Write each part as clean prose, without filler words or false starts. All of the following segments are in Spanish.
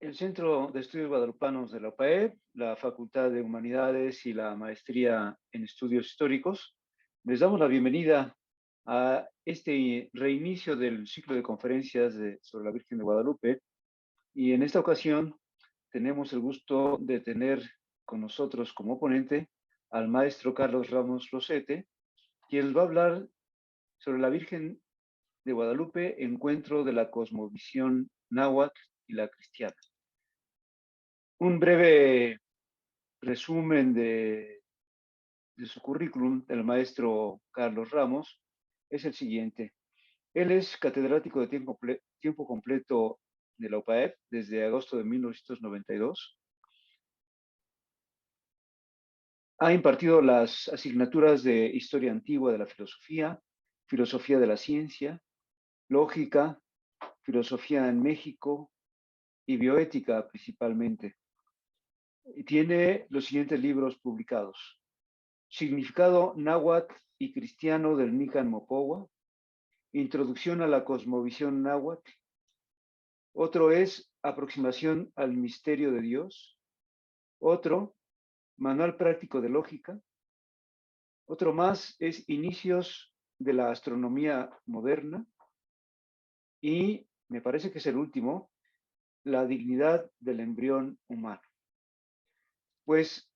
El Centro de Estudios Guadalupanos de la UPAEP, la Facultad de Humanidades y la Maestría en Estudios Históricos, les damos la bienvenida a este reinicio del ciclo de conferencias sobre la Virgen de Guadalupe. Y en esta ocasión tenemos el gusto de tener con nosotros como ponente al maestro Carlos Ramos Rosete, quien va a hablar sobre la Virgen de Guadalupe, encuentro de la cosmovisión náhuatl y la cristiana. Un breve resumen de su currículum del maestro Carlos Ramos es el siguiente. Él es catedrático de tiempo completo de la UPAEP desde agosto de 1992. Ha impartido las asignaturas de Historia Antigua de la Filosofía, Filosofía de la Ciencia, Lógica, Filosofía en México y Bioética principalmente. Y tiene los siguientes libros publicados: Significado náhuatl y cristiano del Nican Mopohua, Introducción a la cosmovisión náhuatl. Otro es Aproximación al misterio de Dios. Otro, Manual práctico de lógica. Otro más es Inicios de la astronomía moderna. Y me parece que es el último, La dignidad del embrión humano. Pues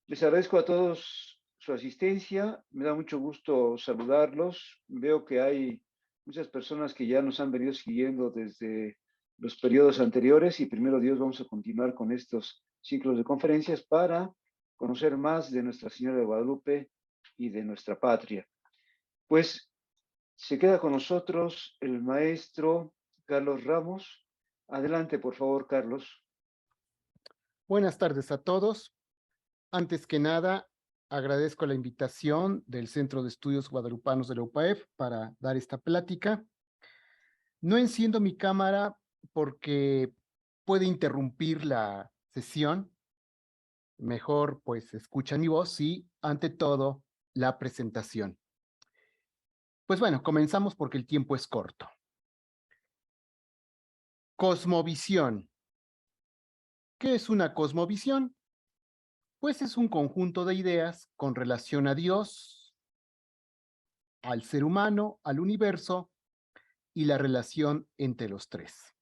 les agradezco a todos su asistencia, me da mucho gusto saludarlos. Veo que hay muchas personas que ya nos han venido siguiendo desde los periodos anteriores y primero Dios vamos a continuar con estos ciclos de conferencias para conocer más de Nuestra Señora de Guadalupe y de nuestra patria. Pues se queda con nosotros el maestro Carlos Ramos. Adelante, por favor, Carlos. Buenas tardes a todos. Antes que nada, agradezco la invitación del Centro de Estudios Guadalupanos de la UPAEF para dar esta plática. No enciendo mi cámara porque puede interrumpir la sesión. Mejor, pues, escuchan mi voz y, ante todo, la presentación. Pues bueno, comenzamos porque el tiempo es corto. Cosmovisión. ¿Qué es una cosmovisión? Pues es un conjunto de ideas con relación a Dios, al ser humano, al universo y la relación entre los tres.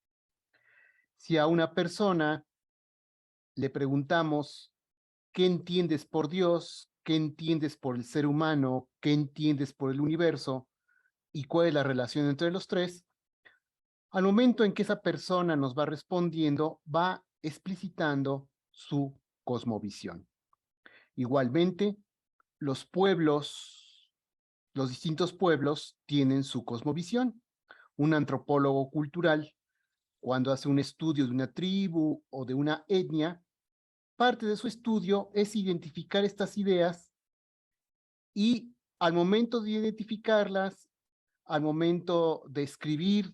Si a una persona le preguntamos, ¿qué entiendes por Dios? ¿Qué entiendes por el ser humano? ¿Qué entiendes por el universo? ¿Y cuál es la relación entre los tres? Al momento en que esa persona nos va respondiendo, va explicitando su cosmovisión. Igualmente, los pueblos, los distintos pueblos tienen su cosmovisión. Un antropólogo cultural, cuando hace un estudio de una tribu o de una etnia, parte de su estudio es identificar estas ideas y al momento de identificarlas, al momento de escribir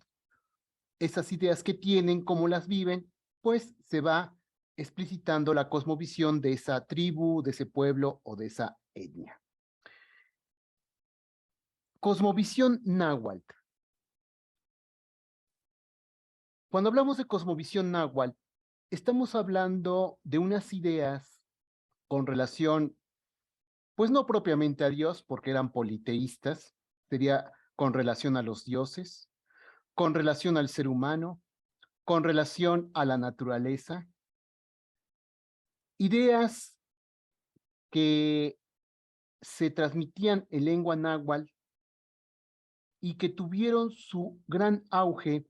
esas ideas que tienen, cómo las viven, pues se va explicitando la cosmovisión de esa tribu, de ese pueblo o de esa etnia. Cosmovisión náhuatl. Cuando hablamos de cosmovisión náhuatl, estamos hablando de unas ideas con relación, pues no propiamente a Dios, porque eran politeístas, sería con relación a los dioses, con relación al ser humano, con relación a la naturaleza, ideas que se transmitían en lengua náhuatl y que tuvieron su gran auge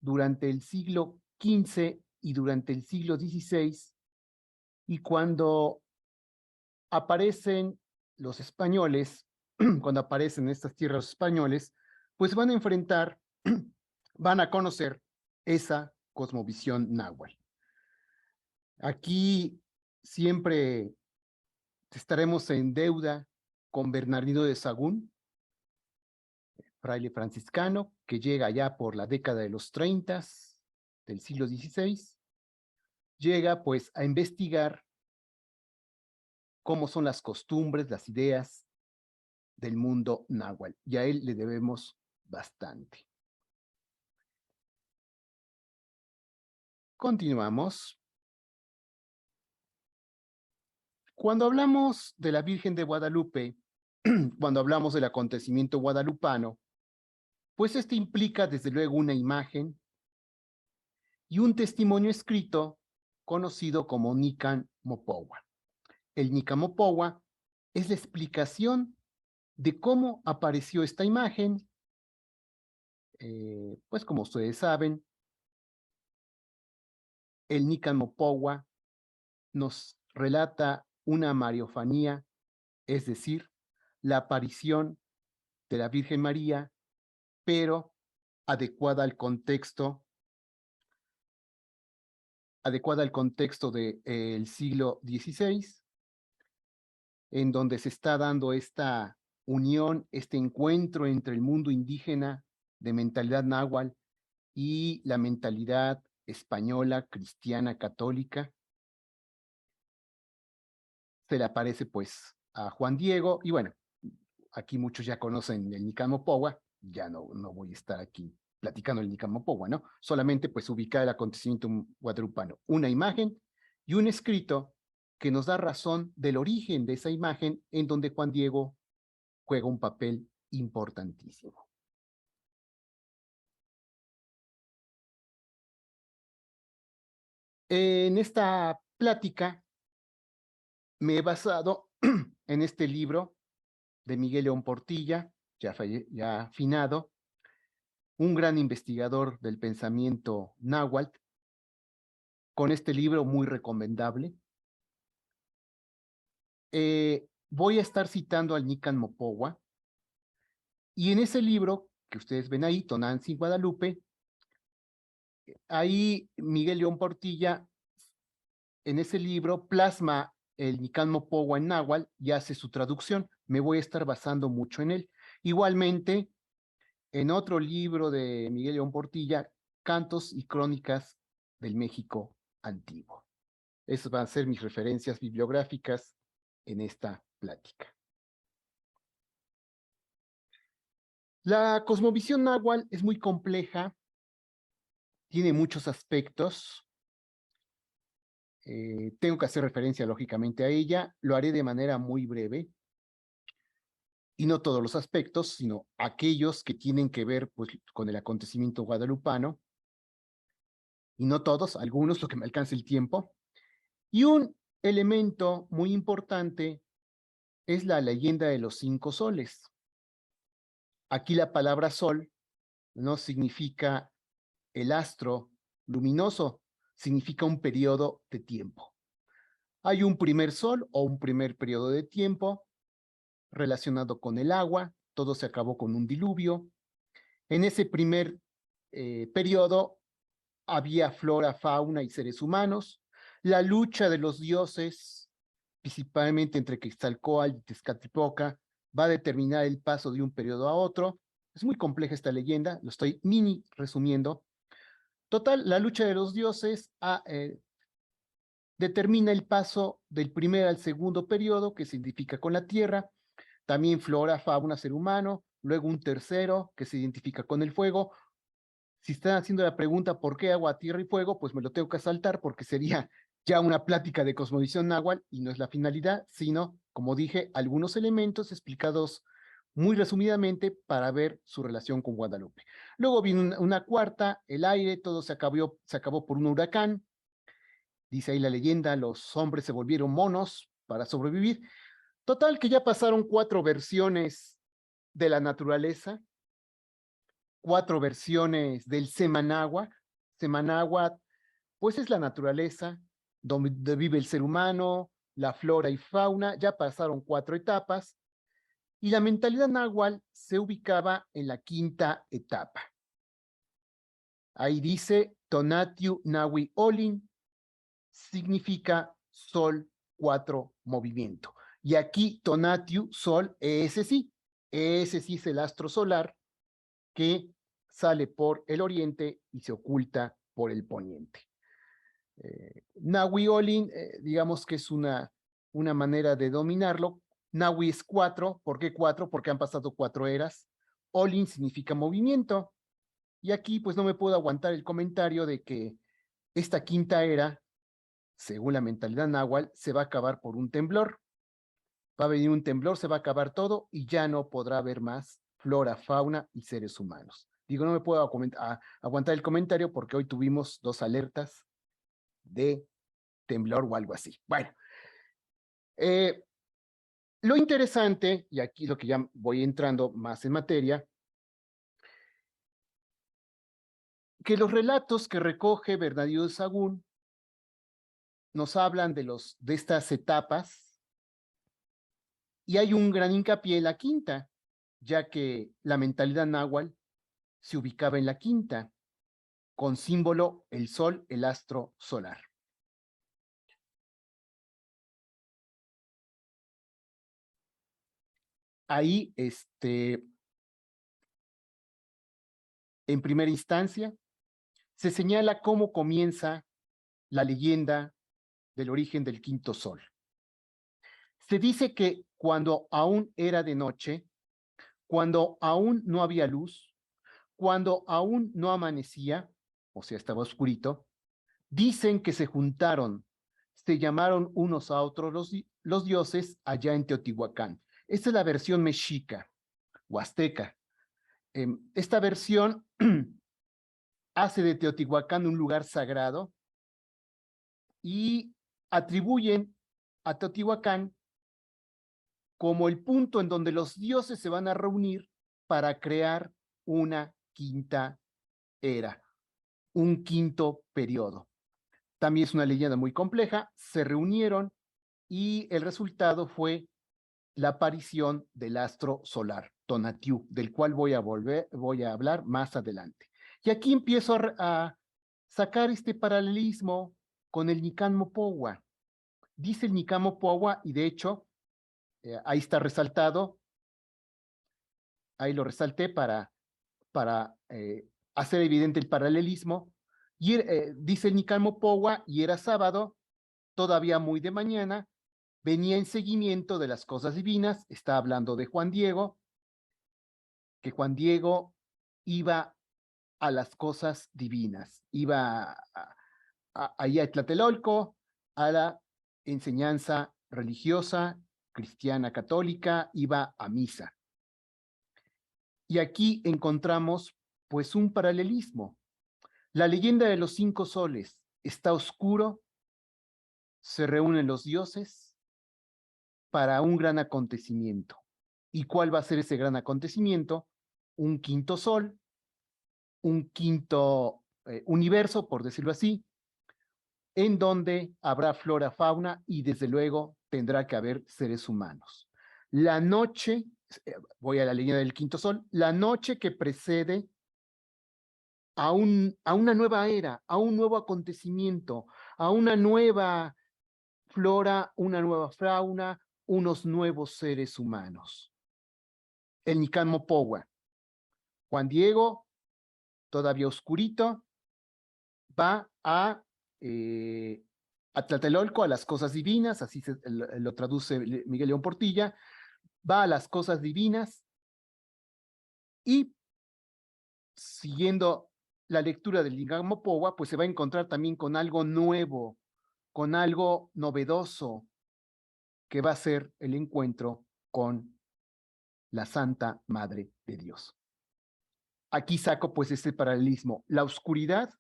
durante el siglo XV y durante el siglo XVI, y cuando aparecen los españoles, cuando aparecen estas tierras españoles, pues van a enfrentar, van a conocer esa cosmovisión náhuatl. Aquí siempre estaremos en deuda con Bernardino de Sahagún, fraile franciscano, que llega ya por la década de los 30 del siglo XVI, llega pues a investigar cómo son las costumbres, las ideas del mundo náhuatl, y a él le debemos bastante. Continuamos. Cuando hablamos de la Virgen de Guadalupe, cuando hablamos del acontecimiento guadalupano, pues este implica desde luego una imagen y un testimonio escrito conocido como Nican Mopowa. El Nican Mopowa es la explicación de cómo apareció esta imagen. Pues como ustedes saben, el Nican Mopowa nos relata una mariofanía, es decir, la aparición de la Virgen María, pero adecuada al contexto del siglo XVI, en donde se está dando esta unión, este encuentro entre el mundo indígena de mentalidad náhuatl y la mentalidad española, cristiana, católica. Se le aparece pues a Juan Diego, y bueno, aquí muchos ya conocen el Nican Mopowa, ya no voy a estar aquí platicando el Nican Mopowa, ¿no? Solamente pues ubicar el acontecimiento guadalupano, una imagen y un escrito que nos da razón del origen de esa imagen, en donde Juan Diego juega un papel importantísimo. En esta plática me he basado en este libro de Miguel León Portilla, ya finado, un gran investigador del pensamiento náhuatl, con este libro muy recomendable. Voy a estar citando al Nican Mopowa, y en ese libro que ustedes ven ahí, Tonantzin Guadalupe, ahí Miguel León Portilla, en ese libro, plasma el Nican Mopowa en náhuatl y hace su traducción. Me voy a estar basando mucho en él. Igualmente, en otro libro de Miguel León Portilla, Cantos y Crónicas del México Antiguo. Esas van a ser mis referencias bibliográficas en esta plática. La cosmovisión náhuatl es muy compleja, tiene muchos aspectos. Tengo que hacer referencia lógicamente a ella, lo haré de manera muy breve, y no todos los aspectos, sino aquellos que tienen que ver pues, con el acontecimiento guadalupano, y no todos, algunos, lo que me alcance el tiempo. Y un elemento muy importante es la leyenda de los 5 soles. Aquí la palabra sol no significa el astro luminoso, significa un periodo de tiempo. Hay un primer sol o un primer periodo de tiempo relacionado con el agua, todo se acabó con un diluvio. En ese primer periodo había flora, fauna y seres humanos. La lucha de los dioses, principalmente entre Quetzalcóatl y Tezcatlipoca, va a determinar el paso de un periodo a otro. Es muy compleja esta leyenda, lo estoy mini resumiendo. Total, la lucha de los dioses determina el paso del primer al segundo periodo, que se identifica con la tierra, también flora, fauna, ser humano, luego un tercero que se identifica con el fuego. Si están haciendo la pregunta ¿por qué agua, tierra y fuego? Pues me lo tengo que saltar porque sería ya una plática de cosmovisión náhuatl y no es la finalidad, sino, como dije, algunos elementos explicados muy resumidamente para ver su relación con Guadalupe. Luego vino una cuarta, el aire, todo se acabó por un huracán. Dice ahí la leyenda, los hombres se volvieron monos para sobrevivir. Total que ya pasaron 4 versiones de la naturaleza, 4 versiones del Semanáhuac. Semanáhuac, pues es la naturaleza donde vive el ser humano, la flora y fauna. Ya pasaron 4 etapas y la mentalidad náhuatl se ubicaba en la 5ª etapa. Ahí dice Tonatiu Nahui Olin, significa sol 4 movimiento. Y aquí Tonatiu, sol, ese sí es el astro solar que sale por el oriente y se oculta por el poniente. Nahui Olin, digamos que es una manera de dominarlo. Nahui es 4, ¿por qué 4? Porque han pasado 4 eras. Olin significa movimiento. Y aquí pues no me puedo aguantar el comentario de que esta quinta era, según la mentalidad náhuatl, se va a acabar por un temblor. Va a venir un temblor, se va a acabar todo y ya no podrá haber más flora, fauna y seres humanos. Digo, no me puedo aguantar el comentario porque hoy tuvimos 2 alertas de temblor o algo así. Bueno, lo interesante, y aquí lo que ya voy entrando más en materia, que los relatos que recoge Bernardino de Sahagún nos hablan de estas etapas y hay un gran hincapié en la quinta, ya que la mentalidad náhuatl se ubicaba en la quinta, con símbolo el sol, el astro solar. Ahí, en primera instancia, se señala cómo comienza la leyenda del origen del quinto sol. Se dice que cuando aún era de noche, cuando aún no había luz, cuando aún no amanecía, o sea, estaba oscurito, dicen que se juntaron, se llamaron unos a otros los dioses allá en Teotihuacán. Esta es la versión mexica o azteca. Esta versión hace de Teotihuacán un lugar sagrado y atribuyen a Teotihuacán como el punto en donde los dioses se van a reunir para crear una quinta era, un quinto periodo. También es una leyenda muy compleja, se reunieron y el resultado fue la aparición del astro solar, Tonatiuh, del cual voy a hablar más adelante. Y aquí empiezo a sacar este paralelismo con el Nican Mopohua. Dice el Nican Mopohua, y de hecho, ahí está resaltado, ahí lo resalté para hacer evidente el paralelismo. Y dice el Nican Mopohua, y era sábado, todavía muy de mañana, venía en seguimiento de las cosas divinas, está hablando de Juan Diego, que Juan Diego iba a las cosas divinas, iba allá a Tlatelolco, a la enseñanza religiosa, cristiana, católica, iba a misa. Y aquí encontramos pues un paralelismo. La leyenda de los 5 soles está oscuro, se reúnen los dioses para un gran acontecimiento. ¿Y cuál va a ser ese gran acontecimiento? Un quinto sol, un quinto universo, por decirlo así, en donde habrá flora, fauna y desde luego tendrá que haber seres humanos. La noche, voy a la línea del quinto sol, la noche que precede a una nueva era, a un nuevo acontecimiento, a una nueva flora, una nueva fauna, unos nuevos seres humanos. El Nican Mopohua. Juan Diego, todavía oscurito, va a Tlatelolco, a las cosas divinas, así lo traduce Miguel León Portilla, va a las cosas divinas y siguiendo la lectura del Nican Mopohua, pues se va a encontrar también con algo nuevo, con algo novedoso, que va a ser el encuentro con la Santa Madre de Dios. Aquí saco pues este paralelismo, la oscuridad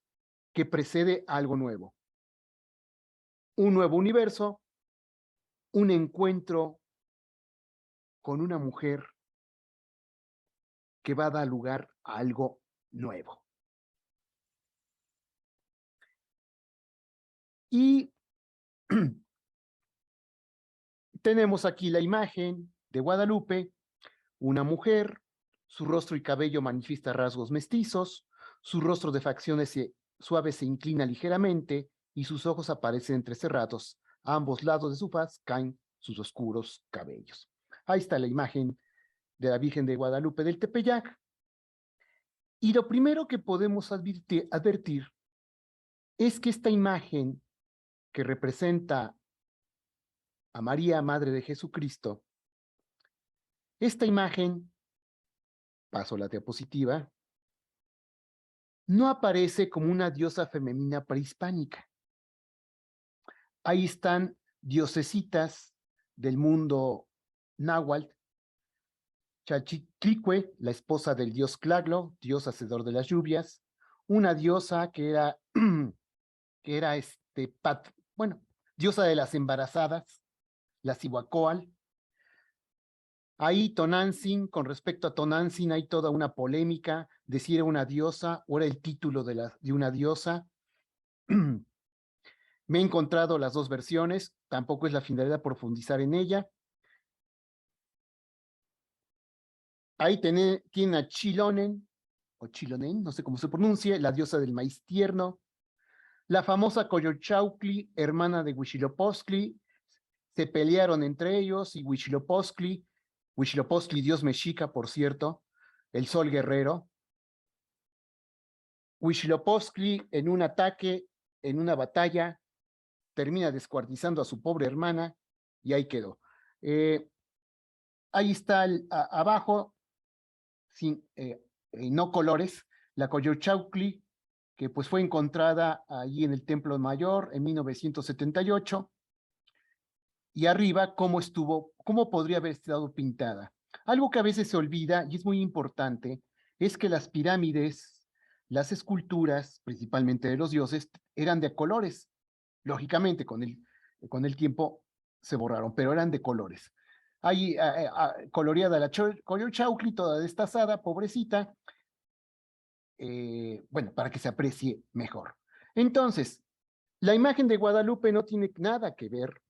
que precede a algo nuevo. Un nuevo universo, un encuentro con una mujer que va a dar lugar a algo nuevo. Y tenemos aquí la imagen de Guadalupe, una mujer, su rostro y cabello manifiesta rasgos mestizos, su rostro de facciones suaves se inclina ligeramente y sus ojos aparecen entrecerrados. A ambos lados de su faz caen sus oscuros cabellos. Ahí está la imagen de la Virgen de Guadalupe del Tepeyac. Y lo primero que podemos advertir es que esta imagen que representa a María, Madre de Jesucristo, esta imagen, paso la diapositiva, no aparece como una diosa femenina prehispánica. Ahí están diosesitas del mundo náhuatl, Chalchiclicue, la esposa del dios Tlaloc, dios hacedor de las lluvias, una diosa que era, bueno, diosa de las embarazadas, la Cihuacóatl. Ahí Tonantzin, con respecto a Tonantzin, hay toda una polémica de si era una diosa o era el título de una diosa. Me he encontrado las dos versiones, tampoco es la finalidad profundizar en ella. Ahí tienen a Chilonen, o Chilonen, no sé cómo se pronuncie, la diosa del maíz tierno. La famosa Coyolxauhqui, hermana de Huitzilopochtli, se pelearon entre ellos y Huitzilopochtli, dios mexica, por cierto, el sol guerrero. Huitzilopochtli, en un ataque, en una batalla, termina descuartizando a su pobre hermana y ahí quedó. Ahí está abajo, sin, no colores, la Coyolxauhqui, que pues fue encontrada allí en el Templo Mayor en 1978, y arriba cómo podría haber estado pintada. Algo que a veces se olvida y es muy importante es que las pirámides, las esculturas, principalmente de los dioses, eran de colores. Lógicamente, con el tiempo se borraron, pero eran de colores. Ahí coloreada la Coyolxauhqui, toda destazada, pobrecita, bueno, para que se aprecie mejor. Entonces, la imagen de Guadalupe no tiene nada que ver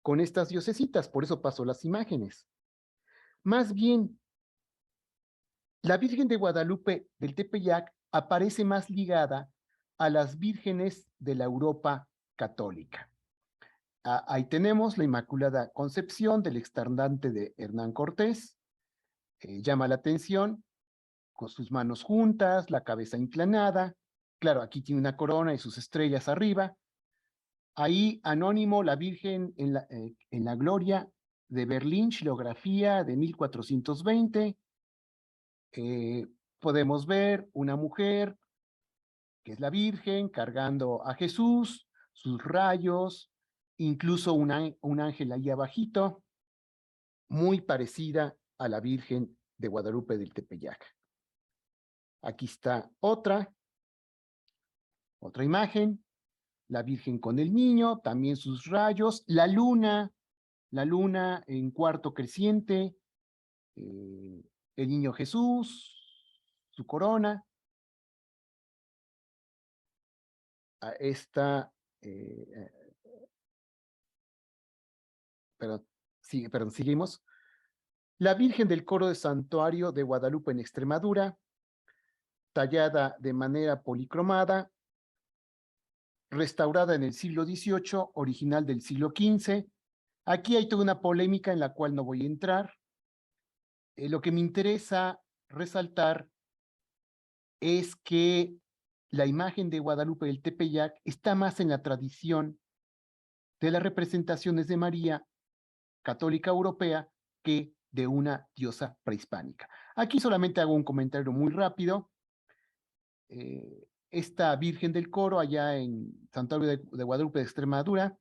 con estas diosesitas, por eso paso las imágenes. Más bien, la Virgen de Guadalupe del Tepeyac aparece más ligada a las vírgenes de la Europa católica. Ahí tenemos la Inmaculada Concepción del externante de Hernán Cortés, llama la atención, con sus manos juntas, la cabeza inclinada, claro, aquí tiene una corona y sus estrellas arriba. Ahí Anónimo, la Virgen en la Gloria de Berlín, xilografía de 1420. Podemos ver una mujer que es la Virgen cargando a Jesús, sus rayos, incluso un ángel ahí abajito, muy parecida a la Virgen de Guadalupe del Tepeyac. Aquí está otra imagen, la Virgen con el niño, también sus rayos, la luna en cuarto creciente, el niño Jesús, su corona. Esta, perdón, seguimos. La Virgen del Coro de Santuario de Guadalupe en Extremadura, tallada de manera policromada, restaurada en el siglo XVIII, original del siglo XV. Aquí hay toda una polémica en la cual no voy a entrar. Lo que me interesa resaltar es que la imagen de Guadalupe del Tepeyac está más en la tradición de las representaciones de María católica europea que de una diosa prehispánica. Aquí solamente hago un comentario muy rápido. Esta Virgen del Coro allá en Santuario de Guadalupe de Extremadura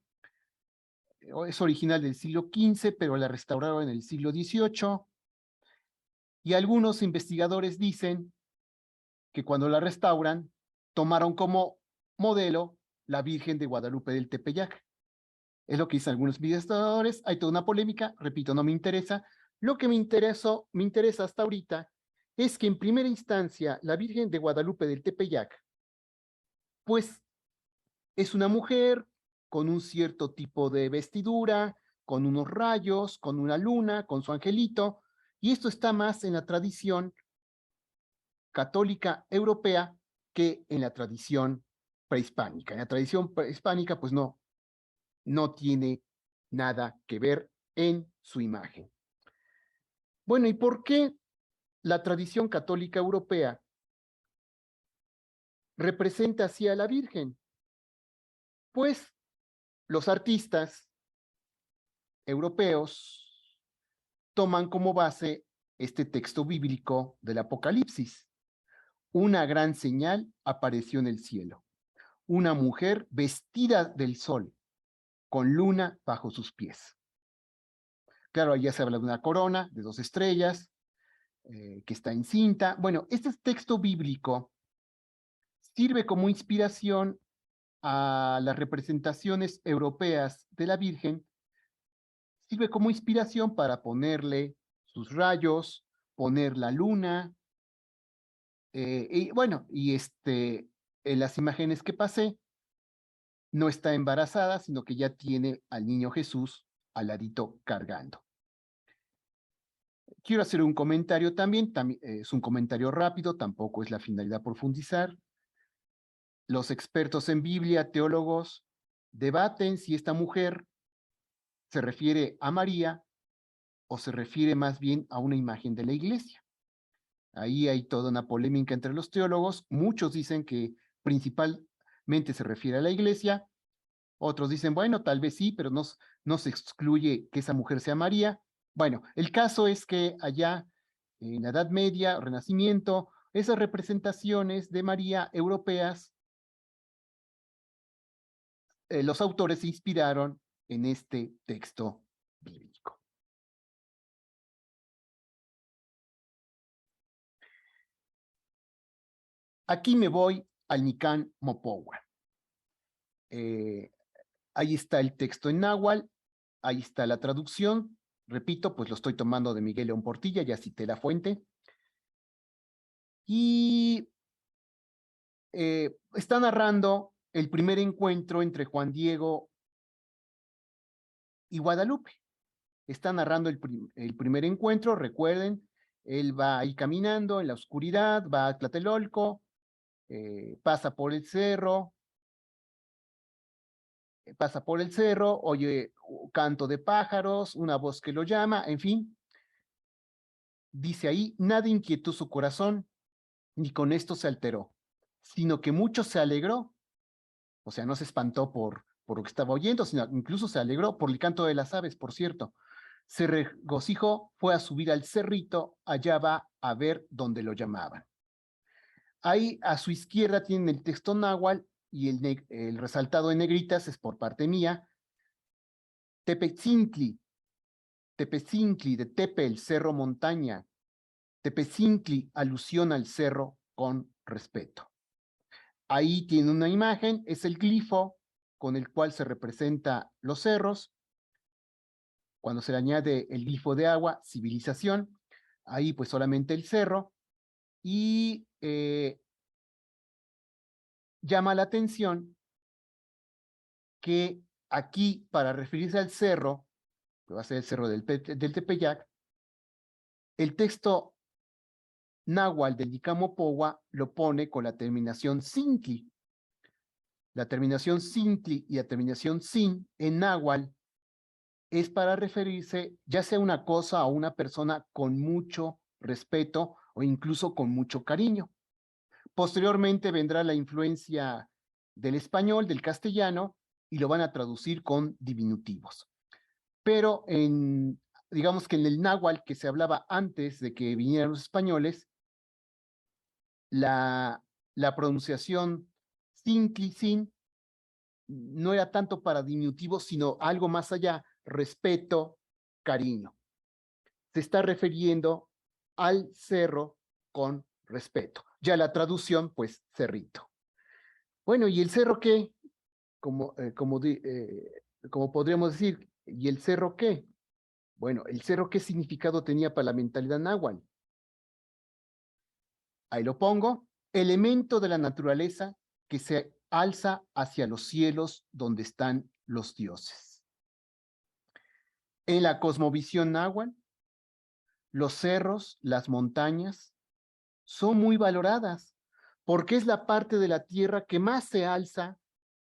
es original del siglo XV, pero la restauraron en el siglo XVIII. Y algunos investigadores dicen que cuando la restauran, tomaron como modelo la Virgen de Guadalupe del Tepeyac. Es lo que dicen algunos investigadores. Hay toda una polémica, repito, no me interesa. Lo que me interesa hasta ahorita es que en primera instancia la Virgen de Guadalupe del Tepeyac, pues es una mujer con un cierto tipo de vestidura, con unos rayos, con una luna, con su angelito, y esto está más en la tradición católica europea que en la tradición prehispánica. En la tradición prehispánica, pues no tiene nada que ver en su imagen. Bueno, ¿y por qué la tradición católica europea representa así a la Virgen? Pues los artistas europeos toman como base este texto bíblico del Apocalipsis. una gran señal apareció en el cielo. Una mujer vestida del sol, con luna bajo sus pies. Claro, allá se habla de una corona de 2 estrellas, que está encinta. Bueno, este texto bíblico sirve como inspiración a las representaciones europeas de la Virgen, sirve como inspiración para ponerle sus rayos, poner la luna, y bueno, en las imágenes que pasé, no está embarazada, sino que ya tiene al niño Jesús al ladito cargando. Quiero hacer un comentario también, es un comentario rápido, tampoco es la finalidad profundizar. Los expertos en Biblia, teólogos, debaten si esta mujer se refiere a María o se refiere más bien a una imagen de la iglesia. Ahí hay toda una polémica entre los teólogos. Muchos dicen que principalmente se refiere a la iglesia. Otros dicen, bueno, tal vez sí, pero no se excluye que esa mujer sea María. Bueno, el caso es que allá en la Edad Media, Renacimiento, esas representaciones de María europeas, los autores se inspiraron en este texto bíblico. Aquí me voy al Nican Mopohua. Ahí está el texto en náhuatl, ahí está la traducción. Repito, pues lo estoy tomando de Miguel León Portilla, ya cité la fuente. Y está narrando el primer encuentro entre Juan Diego y Guadalupe. Está narrando el primer encuentro, recuerden, él va ahí caminando en la oscuridad, va a Tlatelolco, pasa por el cerro, oye canto de pájaros, una voz que lo llama, en fin. Dice ahí, nada inquietó su corazón, ni con esto se alteró, sino que mucho se alegró. O sea, no se espantó por lo que estaba oyendo, sino incluso se alegró por el canto de las aves, por cierto. Se regocijó, fue a subir al cerrito, allá va a ver dónde lo llamaban. Ahí a su izquierda tienen el texto náhuatl y el resaltado en negritas es por parte mía. Tepetzintli, Tepecincli, de Tepe, el cerro montaña. Tepecincli, alusión al cerro con respeto. Ahí tiene una imagen, es el glifo con el cual se representa los cerros. Cuando se le añade el glifo de agua, civilización, ahí pues solamente el cerro. Y llama la atención que aquí, para referirse al cerro, que va a ser el cerro del Tepeyac, el texto náhuatl del Nicamopohua lo pone con la terminación Cintli. La terminación Cintli y la terminación Sin en náhuatl es para referirse ya sea a una cosa o una persona con mucho respeto o incluso con mucho cariño. Posteriormente vendrá la influencia del español, del castellano, y lo van a traducir con diminutivos. Pero digamos que en el náhuatl que se hablaba antes de que vinieran los españoles, la pronunciación sin no era tanto para diminutivos, sino algo más allá, respeto, cariño. Se está refiriendo al cerro con respeto. Ya la traducción, pues, cerrito. Bueno, ¿y el cerro qué? Como podríamos decir, ¿y el cerro qué? Bueno, ¿el cerro qué significado tenía para la mentalidad náhuatl? Ahí lo pongo. Elemento de la naturaleza que se alza hacia los cielos donde están los dioses. En la cosmovisión náhuatl, los cerros, las montañas, son muy valoradas porque es la parte de la tierra que más se alza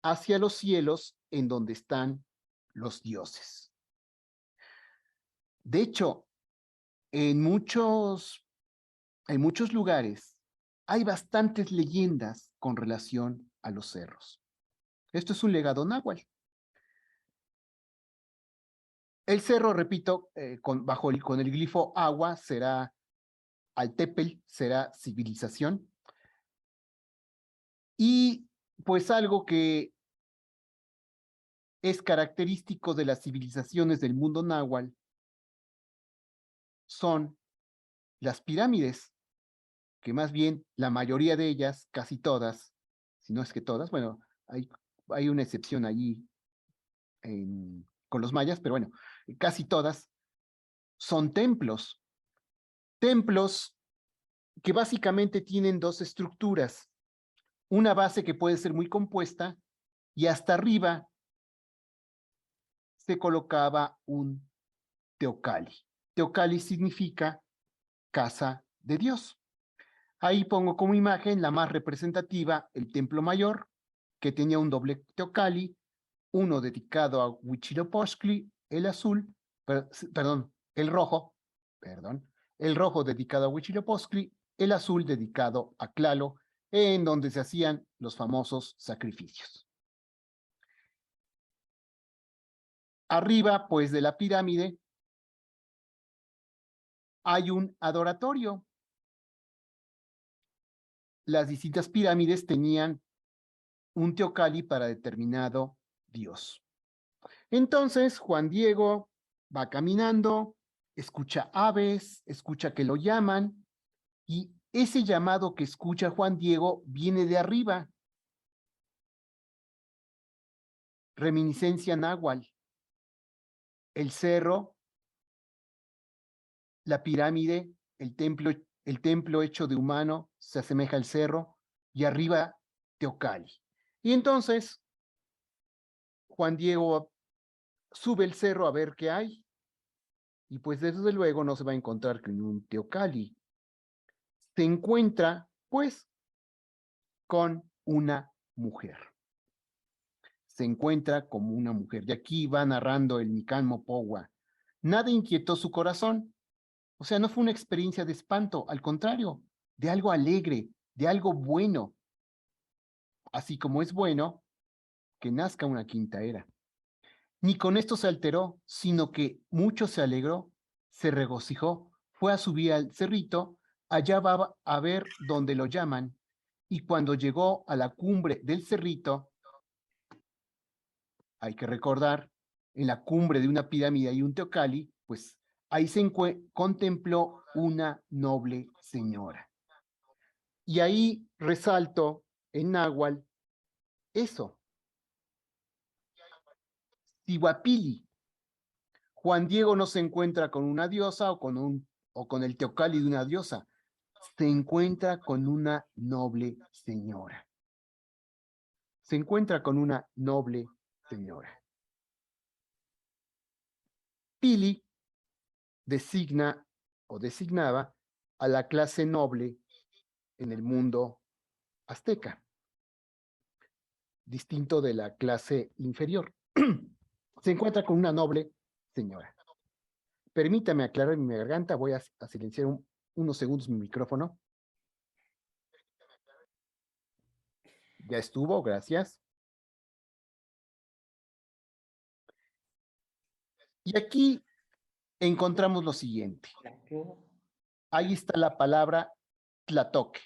hacia los cielos en donde están los dioses. De hecho, en muchos lugares hay bastantes leyendas con relación a los cerros. Esto es un legado náhuatl. El cerro, repito, con el glifo agua será Altepel, será civilización. Y pues algo que es característico de las civilizaciones del mundo náhuatl son las pirámides, que más bien la mayoría de ellas, casi todas, si no es que todas, bueno, hay una excepción allí con los mayas, pero bueno, casi todas son templos. Templos que básicamente tienen dos estructuras, una base que puede ser muy compuesta y hasta arriba se colocaba un teocalli. Teocalli significa casa de Dios. Ahí pongo como imagen la más representativa, el templo mayor, que tenía un doble teocalli, uno dedicado a Huitzilopochtli, el azul, perdón, el rojo, el rojo dedicado a Huitzilopochtli, el azul dedicado a Tlaloc, en donde se hacían los famosos sacrificios. Arriba, pues, de la pirámide hay un adoratorio. Las distintas pirámides tenían un teocalli para determinado dios. Entonces, Juan Diego va caminando, escucha aves, escucha que lo llaman, y ese llamado que escucha Juan Diego viene de arriba. Reminiscencia náhuatl. El cerro, la pirámide, el templo hecho de humano se asemeja al cerro, y arriba teocalli. Y entonces Juan Diego sube el cerro a ver qué hay, y pues desde luego no se va a encontrar con un teocalli. Se encuentra, pues, con una mujer. Se encuentra como una mujer. Y aquí va narrando el Mikan Mopowa. Nada inquietó su corazón. O sea, no fue una experiencia de espanto, al contrario, de algo alegre, de algo bueno. Así como es bueno que nazca una quinta era. Ni con esto se alteró, sino que mucho se alegró, se regocijó, fue a subir al cerrito, allá va a ver dónde lo llaman, y cuando llegó a la cumbre del cerrito, hay que recordar, en la cumbre de una pirámide y un teocalli, pues ahí se contempló una noble señora. Y ahí resalto en náhuatl eso, Tihuapili. Juan Diego no se encuentra con una diosa o con el teocalli de una diosa, se encuentra con una noble señora. Se encuentra con una noble señora. Pili designa o designaba a la clase noble en el mundo azteca, distinto de la clase inferior. Se encuentra con una noble señora. Permítame aclarar mi garganta, voy a silenciar unos segundos mi micrófono. Ya estuvo, gracias. Y aquí encontramos lo siguiente. Ahí está la palabra tlatoque.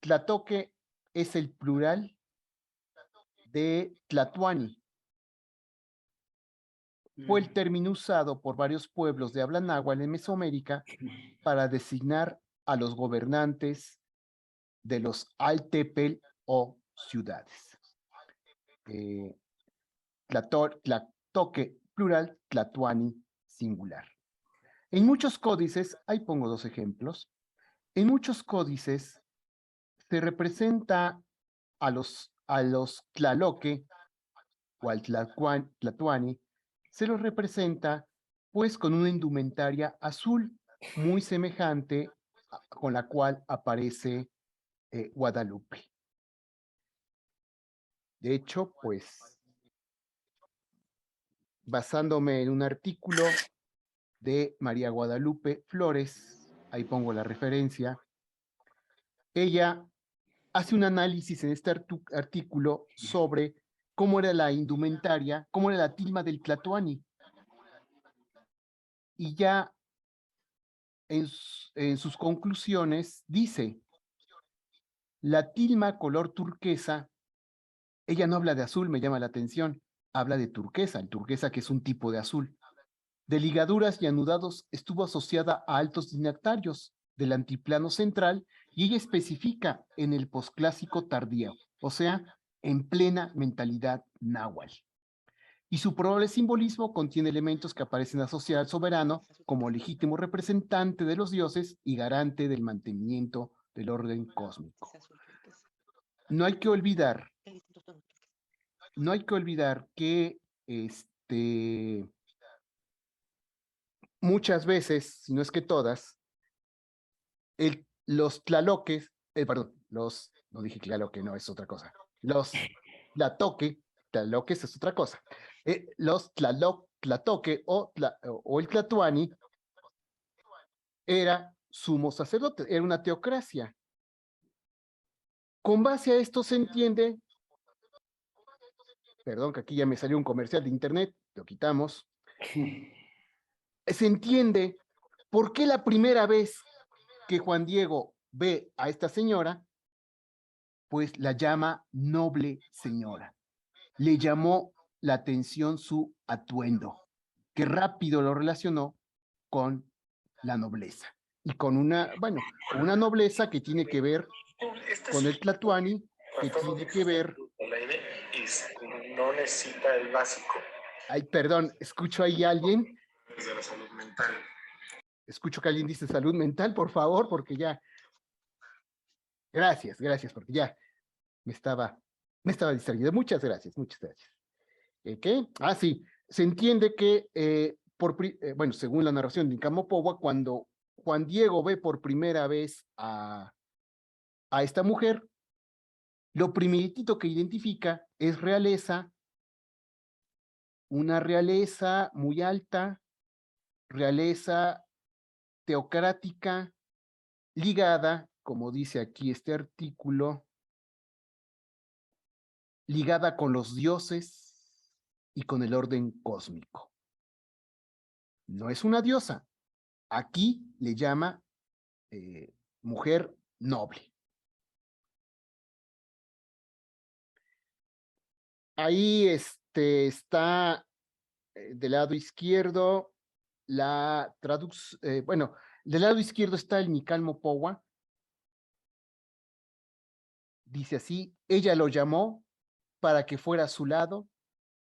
Tlatoque es el plural de tlatoani. Fue el término usado por varios pueblos de habla náhuatl en Mesoamérica para designar a los gobernantes de los altepel o ciudades. Tlatoque plural, tlatoani singular. En muchos códices, ahí pongo dos ejemplos, en muchos códices se representa a los tlaloque o al tlatoani, se los representa pues con una indumentaria azul muy semejante con la cual aparece Guadalupe. De hecho, pues, basándome en un artículo de María Guadalupe Flores, ahí pongo la referencia, ella hace un análisis en este artículo sobre cómo era la indumentaria, cómo era la tilma del tlatoani. Y ya en sus conclusiones dice, La tilma color turquesa, ella no habla de azul, me llama la atención, habla de turquesa, el turquesa que es un tipo de azul. De ligaduras y anudados estuvo asociada a altos dignatarios del antiplano central y ella especifica en el posclásico tardío, o sea, en plena mentalidad náhuatl. Y su probable simbolismo contiene elementos que aparecen asociados al soberano como legítimo representante de los dioses y garante del mantenimiento del orden cósmico. No hay que olvidar, que muchas veces, si no es que todas, los tlaloques, no dije tlaloque, no, es otra cosa. Los tlaloques es otra cosa. Los tlatoque o el tlatoani era sumo sacerdote, era una teocracia. Con base a esto se entiende, perdón que aquí ya me salió un comercial de internet, lo quitamos, se entiende por qué la primera vez que Juan Diego ve a esta señora, pues la llama noble señora. Le llamó la atención su atuendo, que rápido lo relacionó con la nobleza. Y con una nobleza que tiene que ver con el tlatoani, que tiene que ver... No necesita el básico. Ay, perdón, escucho ahí a alguien. Desde la salud mental. Escucho que alguien dice salud mental, por favor, porque ya... Gracias, porque ya me estaba distraído. Muchas gracias. ¿Qué? Ah, sí. Se entiende que, según la narración de Incamopowa, cuando Juan Diego ve por primera vez a esta mujer, lo primeritito que identifica es realeza, una realeza muy alta, realeza teocrática, ligada, como dice aquí este artículo, ligada con los dioses y con el orden cósmico. No es una diosa. Aquí le llama mujer noble. Ahí está del lado izquierdo la traducción, del lado izquierdo está el Nicalmopowa. Dice así, ella lo llamó para que fuera a su lado,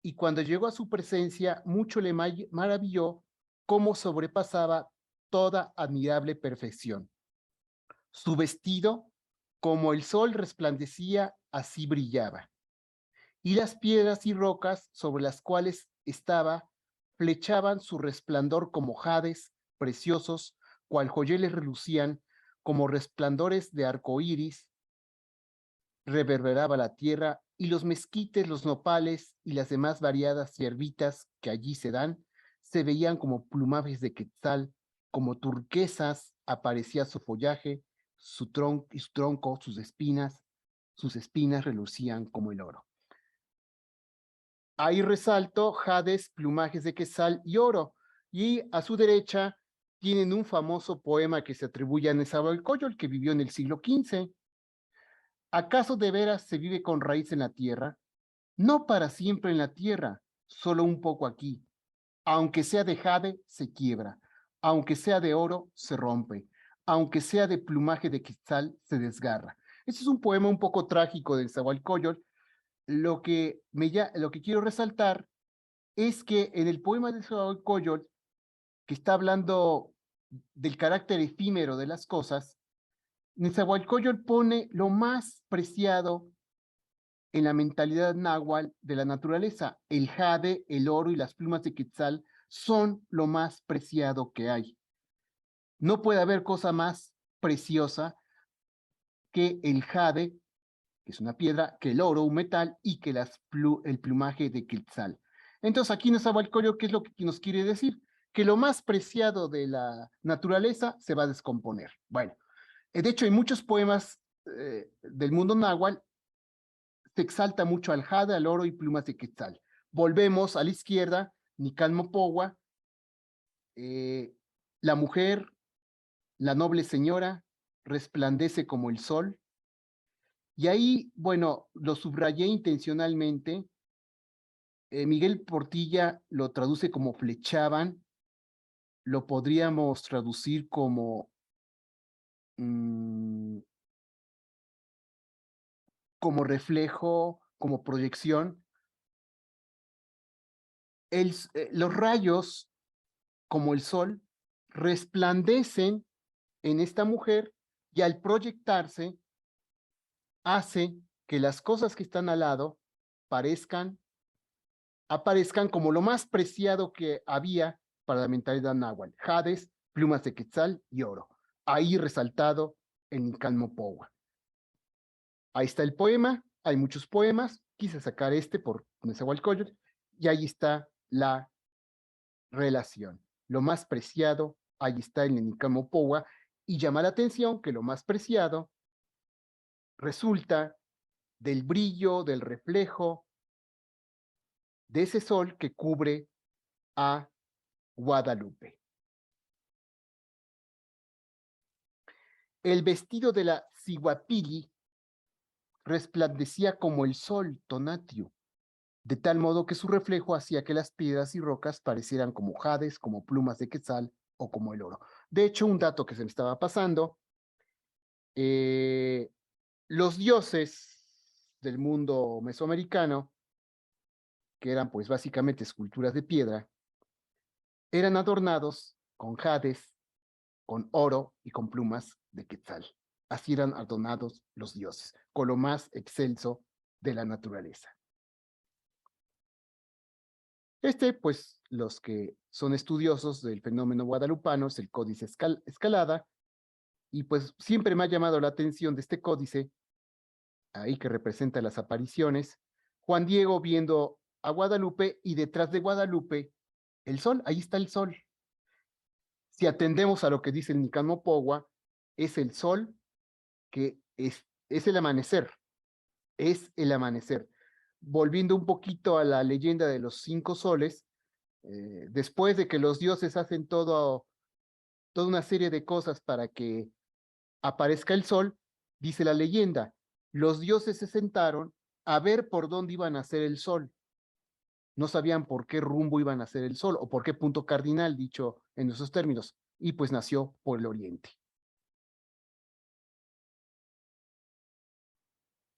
y cuando llegó a su presencia, mucho le maravilló cómo sobrepasaba toda admirable perfección. Su vestido, como el sol resplandecía, así brillaba, y las piedras y rocas sobre las cuales estaba flechaban su resplandor como jades preciosos, cual joyeles relucían como resplandores de arco iris, reverberaba la tierra, y los mezquites, los nopales y las demás variadas hierbitas que allí se dan, se veían como plumajes de quetzal, como turquesas aparecía su follaje, su tronco, sus espinas relucían como el oro. Ahí resalto jades, plumajes de quetzal y oro, y a su derecha tienen un famoso poema que se atribuye a Nezahualcóyotl, que vivió en el siglo XV. ¿Acaso de veras se vive con raíz en la tierra? No para siempre en la tierra, solo un poco aquí. Aunque sea de jade, se quiebra. Aunque sea de oro, se rompe. Aunque sea de plumaje de quetzal, se desgarra. Este es un poema un poco trágico de Nezahualcóyotl. Lo que quiero resaltar es que en el poema de Nezahualcóyotl, que está hablando del carácter efímero de las cosas, Nezahualcóyotl pone lo más preciado en la mentalidad náhuatl de la naturaleza. El jade, el oro y las plumas de quetzal son lo más preciado que hay. No puede haber cosa más preciosa que el jade, que es una piedra, que el oro, un metal, y que el plumaje de quetzal. Entonces aquí Nezahualcóyotl, ¿qué es lo que nos quiere decir? Que lo más preciado de la naturaleza se va a descomponer. Bueno, de hecho, en muchos poemas del mundo náhuatl se exalta mucho al jade, al oro y plumas de quetzal. Volvemos a la izquierda, Nicalmopowa, la mujer, la noble señora, resplandece como el sol, Y ahí, bueno, lo subrayé intencionalmente. Miguel Portilla lo traduce como flechaban, lo podríamos traducir como, como reflejo, como proyección. Los rayos, como el sol, resplandecen en esta mujer y al proyectarse hace que las cosas que están al lado aparezcan como lo más preciado que había para la mentalidad náhuatl: jades, plumas de quetzal y oro. Ahí resaltado en Nicalmopowa. Ahí está el poema, hay muchos poemas, quise sacar este por Nezahualcóyotl, y ahí está la relación. Lo más preciado, ahí está en Nicalmopowa, y llama la atención que lo más preciado resulta del brillo, del reflejo de ese sol que cubre a Guadalupe. El vestido de la Siguapili resplandecía como el sol Tonatiuh, de tal modo que su reflejo hacía que las piedras y rocas parecieran como jades, como plumas de quetzal o como el oro. De hecho, un dato que se me estaba pasando, los dioses del mundo mesoamericano, que eran pues básicamente esculturas de piedra, eran adornados con jades, con oro y con plumas de quetzal. Así eran adornados los dioses, con lo más excelso de la naturaleza. Pues, los que son estudiosos del fenómeno guadalupano, es el códice Escalada, y pues siempre me ha llamado la atención de este códice, ahí que representa las apariciones, Juan Diego viendo a Guadalupe y detrás de Guadalupe el sol, ahí está el sol. Si atendemos a lo que dice el Nicalmopowa, es el sol que es el amanecer, es el amanecer. Volviendo un poquito a la leyenda de los 5 soles, después de que los dioses hacen toda una serie de cosas para que aparezca el sol, dice la leyenda, los dioses se sentaron a ver por dónde iban a hacer el sol. No sabían por qué rumbo iban a hacer el sol o por qué punto cardinal, dicho en esos términos, y pues nació por el oriente.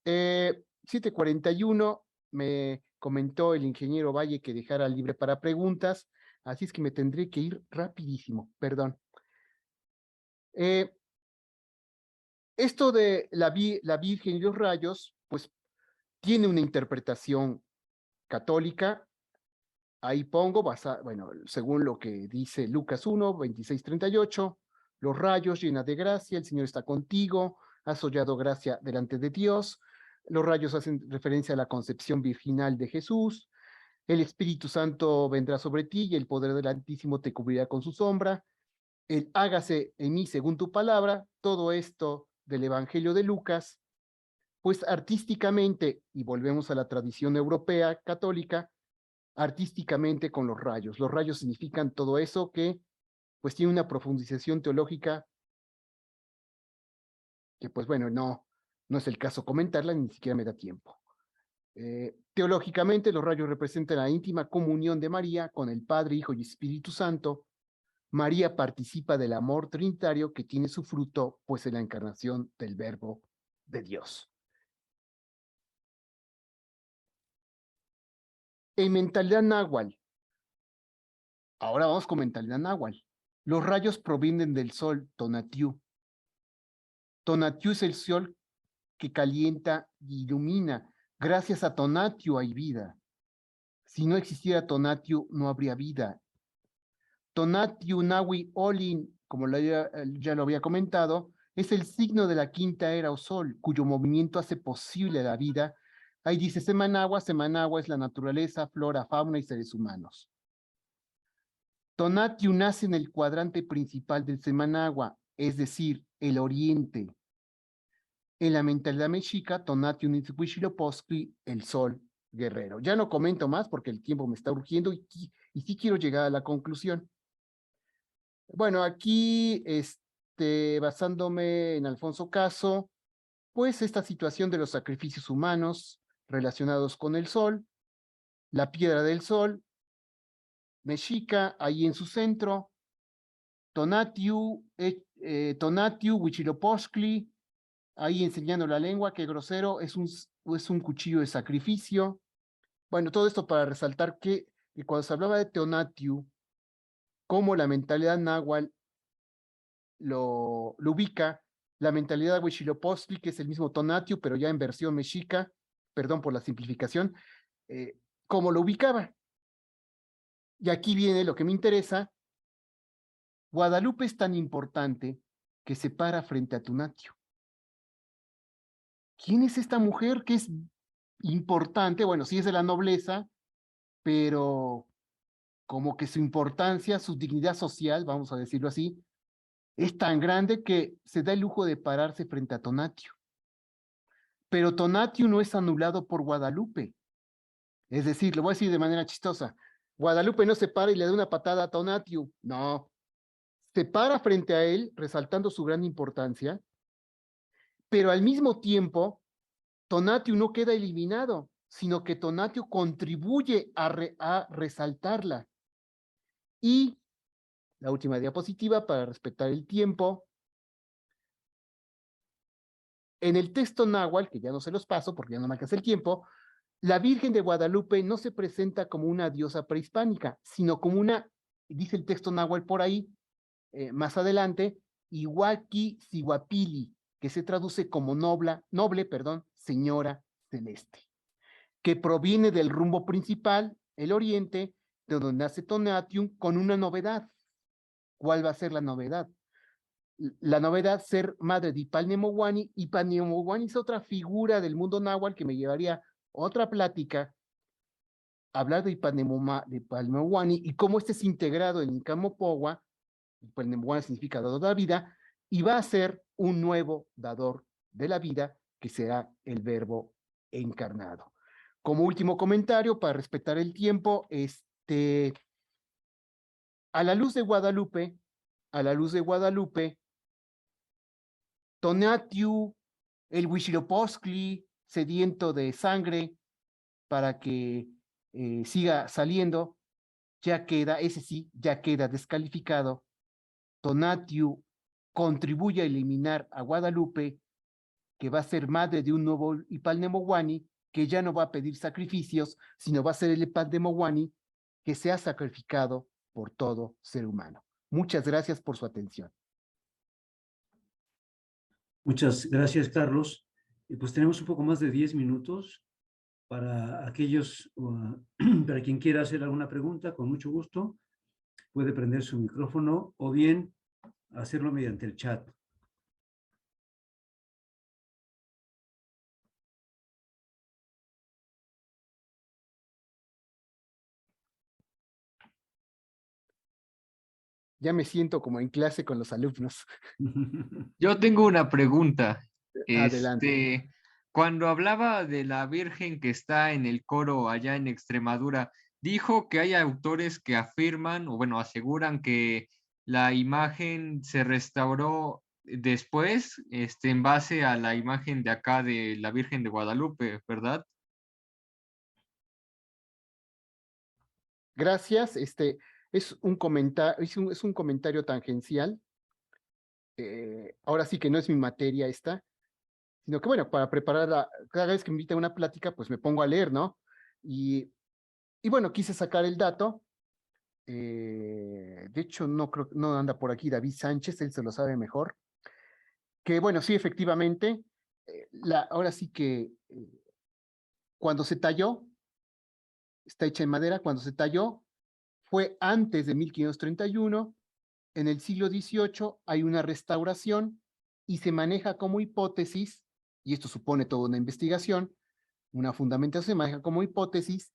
7:41 me comentó el ingeniero Valle que dejara libre para preguntas, así es que me tendré que ir rapidísimo, perdón. Esto de la Virgen y los rayos, pues tiene una interpretación católica. Ahí pongo, bueno, según lo que dice Lucas 1, 26, 38, los rayos llenas de gracia, el Señor está contigo, has hallado gracia delante de Dios. Los rayos hacen referencia a la concepción virginal de Jesús. El Espíritu Santo vendrá sobre ti y el poder del Altísimo te cubrirá con su sombra. El hágase en mí según tu palabra. Todo esto del Evangelio de Lucas, pues artísticamente, y volvemos a la tradición europea católica, artísticamente con los rayos. Los rayos significan todo eso que pues tiene una profundización teológica que pues bueno, no es el caso comentarla, ni siquiera me da tiempo. Teológicamente, los rayos representan la íntima comunión de María con el Padre, Hijo y Espíritu Santo. María participa del amor trinitario que tiene su fruto, pues en la encarnación del Verbo de Dios. En mentalidad náhuatl, ahora vamos con mentalidad náhuatl. Los rayos provienen del sol Tonatiuh. Tonatiuh es el sol que calienta y ilumina. Gracias a Tonatiuh hay vida. Si no existiera Tonatiuh, no habría vida. Tonatiuh Nahui Olin, como ya lo había comentado, es el signo de la quinta era o sol, cuyo movimiento hace posible la vida. Ahí dice Semanagua es la naturaleza, flora, fauna y seres humanos. Tonatiuh nace en el cuadrante principal del Semanagua, es decir, el oriente. En la mentalidad mexica, Tonatiuh Nitzhuitzilopochtli, el sol guerrero. Ya no comento más porque el tiempo me está urgiendo y sí quiero llegar a la conclusión. Bueno, aquí, basándome en Alfonso Caso, pues esta situación de los sacrificios humanos relacionados con el sol, la piedra del sol, mexica ahí en su centro, Tonatiuh, Huitzilopochtli, ahí enseñando la lengua, qué grosero, es un cuchillo de sacrificio. Bueno, todo esto para resaltar que cuando se hablaba de Tonatiuh, cómo la mentalidad náhuatl lo ubica, la mentalidad de Huitzilopochtli, que es el mismo Tonatiuh, pero ya en versión mexica, perdón por la simplificación, cómo lo ubicaba. Y aquí viene lo que me interesa. Guadalupe es tan importante que se para frente a Tonatiuh. ¿Quién es esta mujer que es importante? Bueno, sí es de la nobleza, pero como que su importancia, su dignidad social, vamos a decirlo así, es tan grande que se da el lujo de pararse frente a Tonatiuh. Pero Tonatiuh no es anulado por Guadalupe. Es decir, lo voy a decir de manera chistosa. Guadalupe no se para y le da una patada a Tonatiuh. No. Se para frente a él, resaltando su gran importancia, pero al mismo tiempo, Tonatiuh no queda eliminado, sino que Tonatiuh contribuye a resaltarla. Y la última diapositiva para respetar el tiempo. En el texto náhuatl, que ya no se los paso porque ya no me alcanza el tiempo, la Virgen de Guadalupe no se presenta como una diosa prehispánica, sino como una, dice el texto náhuatl por ahí, más adelante, Iwaki Sihuapili, que se traduce como noble, señora celeste, que proviene del rumbo principal, el oriente, de donde nace Tonatiuh, con una novedad. ¿Cuál va a ser la novedad? La novedad ser madre de Ipalnemowani. Ipalnemowani es otra figura del mundo náhuatl que me llevaría otra plática, hablar de Ipalnemowani y cómo este es integrado en Incamopowa. Ipalnemowani significa dador de la vida, y va a ser un nuevo dador de la vida, que será el verbo encarnado. Como último comentario, para respetar el tiempo, a la luz de Guadalupe, Tonatiuh, el Huitzilopochtli, sediento de sangre para que siga saliendo, ese sí, ya queda descalificado. Tonatiuh contribuye a eliminar a Guadalupe, que va a ser madre de un nuevo Ipalnemowani, que ya no va a pedir sacrificios, sino va a ser el Ipalnemowani que sea sacrificado por todo ser humano. Muchas gracias por su atención. Muchas gracias, Carlos. Pues tenemos un poco más de 10 minutos para aquellos, para quien quiera hacer alguna pregunta, con mucho gusto, puede prender su micrófono o bien hacerlo mediante el chat. Ya me siento como en clase con los alumnos. Yo tengo una pregunta. Adelante. Cuando hablaba de la Virgen que está en el coro allá en Extremadura, dijo que hay autores que afirman, o bueno, aseguran que la imagen se restauró después, en base a la imagen de acá de la Virgen de Guadalupe, ¿verdad? Gracias. Es un comentario tangencial. Ahora sí que no es mi materia esta, sino que bueno, para prepararla, cada vez que me invitan a una plática, pues me pongo a leer, ¿no? Y bueno, quise sacar el dato. De hecho, no anda por aquí David Sánchez, él se lo sabe mejor. Que bueno, sí, efectivamente, ahora sí que cuando se talló, está hecha en madera, cuando se talló, fue antes de 1531. En el siglo XVIII hay una restauración y se maneja como hipótesis, y esto supone toda una investigación, una fundamentación, se maneja como hipótesis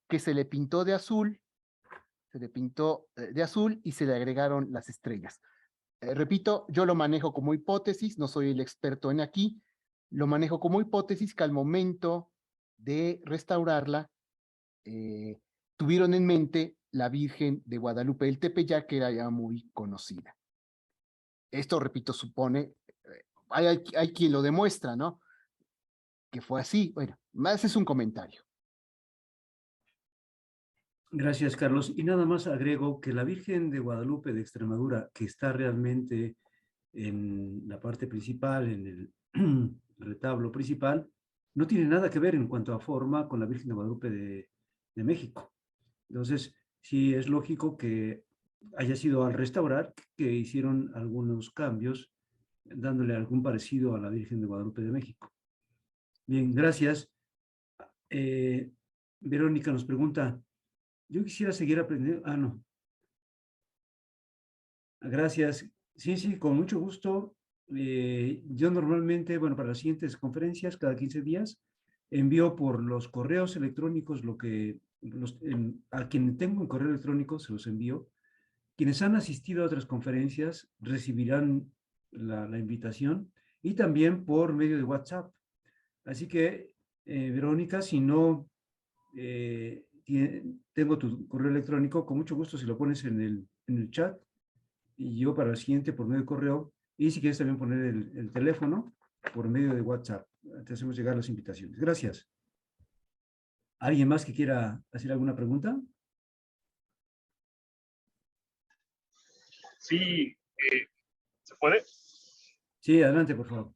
que se le pintó de azul, y se le agregaron las estrellas. Repito, yo lo manejo como hipótesis, no soy el experto en aquí, lo manejo como hipótesis que al momento de restaurarla tuvieron en mente la Virgen de Guadalupe del Tepeyac, que era ya muy conocida. Esto, repito, supone hay quien lo demuestra, ¿no? Que fue así. Bueno, más es un comentario. Gracias, Carlos. Y nada más agrego que la Virgen de Guadalupe de Extremadura, que está realmente en la parte principal, en el retablo principal, no tiene nada que ver en cuanto a forma con la Virgen de Guadalupe de México. Entonces, sí es lógico que haya sido al restaurar que hicieron algunos cambios, dándole algún parecido a la Virgen de Guadalupe de México. Bien, gracias. Verónica nos pregunta, yo quisiera seguir aprendiendo. Ah, no. Gracias. Sí, sí, con mucho gusto. Yo normalmente, bueno, para las siguientes conferencias, cada 15 días, envío por los correos electrónicos a quien tengo un correo electrónico, se los envío. Quienes han asistido a otras conferencias recibirán la invitación y también por medio de WhatsApp. Así que, Verónica, si no tengo tu correo electrónico, con mucho gusto si lo pones en el chat y yo para el siguiente por medio de correo, y si quieres también poner el teléfono por medio de WhatsApp. Te hacemos llegar las invitaciones. Gracias. ¿Alguien más que quiera hacer alguna pregunta? Sí, ¿se puede? Sí, adelante, por favor.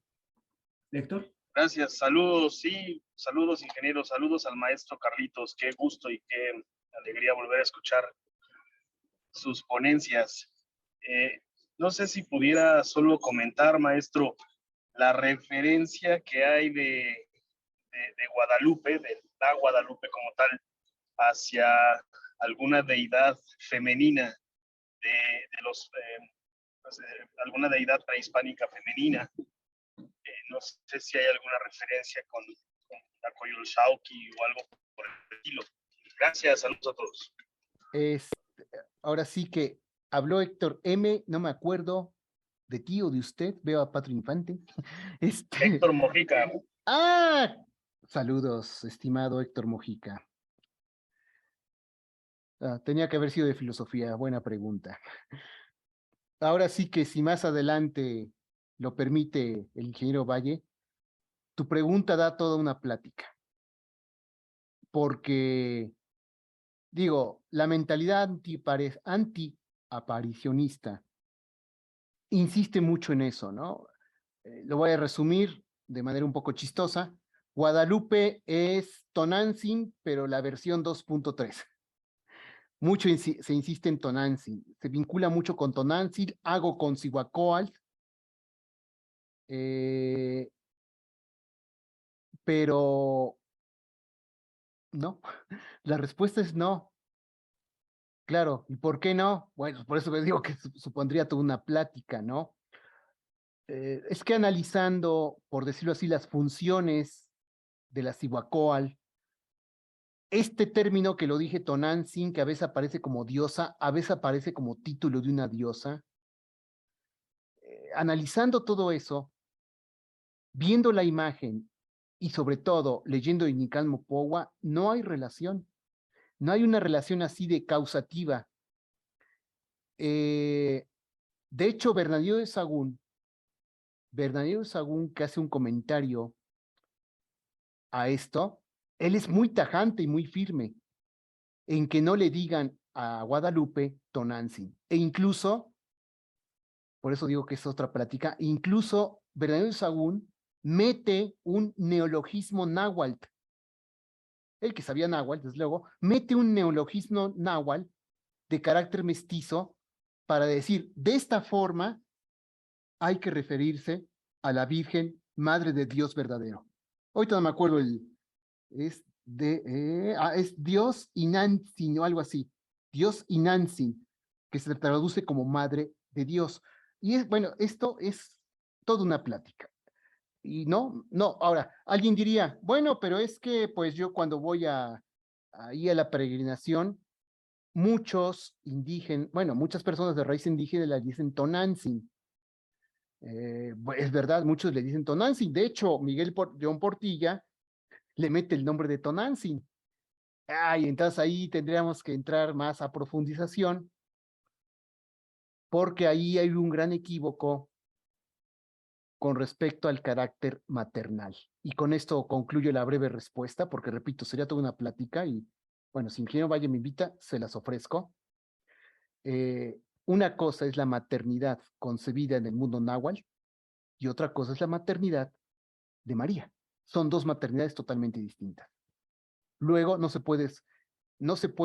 Héctor. Gracias, saludos, sí, saludos ingenieros, saludos al maestro Carlitos, qué gusto y qué alegría volver a escuchar sus ponencias. No sé si pudiera solo comentar, maestro, la referencia que hay de Guadalupe, de la Guadalupe como tal, hacia alguna deidad femenina, pues, alguna deidad prehispánica femenina. No sé si hay alguna referencia con la Coyolxauhqui o algo por el estilo. Gracias, saludos a todos. Ahora sí que habló Héctor M, no me acuerdo de ti o de usted, veo a Patro Infante. Héctor Mojica. Saludos, estimado Héctor Mojica. Tenía que haber sido de filosofía, buena pregunta. Ahora sí que si más adelante lo permite el ingeniero Valle, tu pregunta da toda una plática. Porque, digo, la mentalidad anti-aparicionista insiste mucho en eso, ¿no? Lo voy a resumir de manera un poco chistosa. Guadalupe es Tonantzin, pero la versión 2.3. Mucho se insiste en Tonantzin, se vincula mucho con Tonantzin, hago con Cihuacóatl, pero no, la respuesta es no. Claro, ¿y por qué no? Bueno, por eso les digo que supondría toda una plática, ¿no? Es que analizando, por decirlo así, las funciones de la Cihuacóatl, este término que lo dije Tonantzin, que a veces aparece como diosa, a veces aparece como título de una diosa, analizando todo eso, viendo la imagen y sobre todo leyendo Iñican Mopowa, no hay relación. No hay una relación así de causativa. De hecho, Bernardino de Sahagún, que hace un comentario a esto, él es muy tajante y muy firme en que no le digan a Guadalupe Tonantzin. E incluso, por eso digo que es otra plática, incluso Bernardino de Sahagún mete un neologismo náhuatl. El que sabía náhuatl, desde luego, mete un neologismo náhuatl de carácter mestizo para decir, de esta forma hay que referirse a la Virgen, Madre de Dios verdadero. Ahorita no me acuerdo es Dios Inantzin o algo así. Dios Inantzin, que se traduce como Madre de Dios. Y bueno, esto es toda una plática. Y no, ahora, alguien diría, bueno, pero es que pues yo cuando voy ahí a la peregrinación, muchos indígenas, bueno, muchas personas de raíz indígena la dicen Tonantzin. Es verdad, muchos le dicen Tonantzin. De hecho, Miguel John Portilla le mete el nombre de Tonantzin. Y entonces ahí tendríamos que entrar más a profundización, porque ahí hay un gran equívoco con respecto al carácter maternal. Y con esto concluyo la breve respuesta, porque repito, sería toda una plática y, bueno, si Ingeniero Valle me invita, se las ofrezco. Una cosa es la maternidad concebida en el mundo náhuatl y otra cosa es la maternidad de María. Son dos maternidades totalmente distintas. Luego, no se puede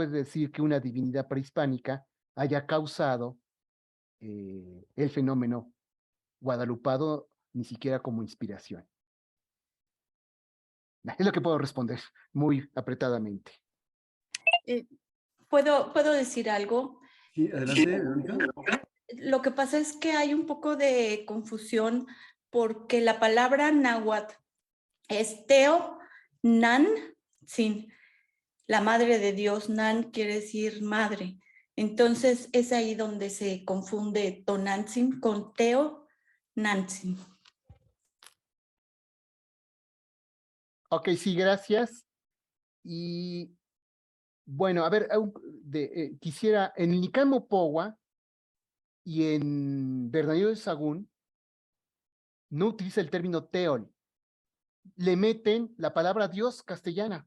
decir que una divinidad prehispánica haya causado el fenómeno guadalupano ni siquiera como inspiración. Es lo que puedo responder muy apretadamente. ¿Puedo decir algo? Sí, adelante, Verónica. Lo que pasa es que hay un poco de confusión porque la palabra náhuatl es Teo Nan Sin. La madre de Dios, Nan quiere decir madre. Entonces es ahí donde se confunde Tonantzin con Teo Nantzin. Ok, sí, gracias. Y bueno, a ver, quisiera, en el Nicamo Powa y en Bernardino de Sahagún, no utiliza el término teol. Le meten la palabra Dios castellana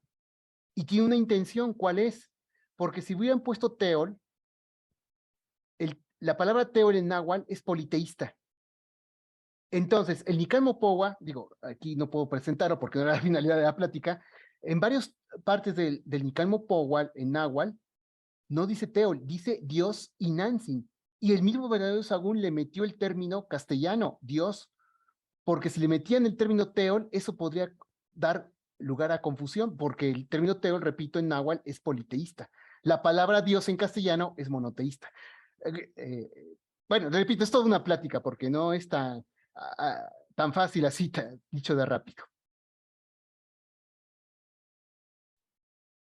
y tiene una intención, ¿cuál es? Porque si hubieran puesto teol, la palabra teol en náhuatl es politeísta. Entonces, el Nicamo Powa, digo, aquí no puedo presentarlo porque no era la finalidad de la plática, en varias partes del Nicamo Powa, en náhuatl, no dice teol, dice Dios y Nansin. Y el mismo Bernardino de Sahagún le metió el término castellano, Dios, porque si le metían el término teol, eso podría dar lugar a confusión, porque el término teol, repito, en náhuatl es politeísta. La palabra Dios en castellano es monoteísta. Bueno, repito, es toda una plática, porque no es tan fácil así, dicho de rápido.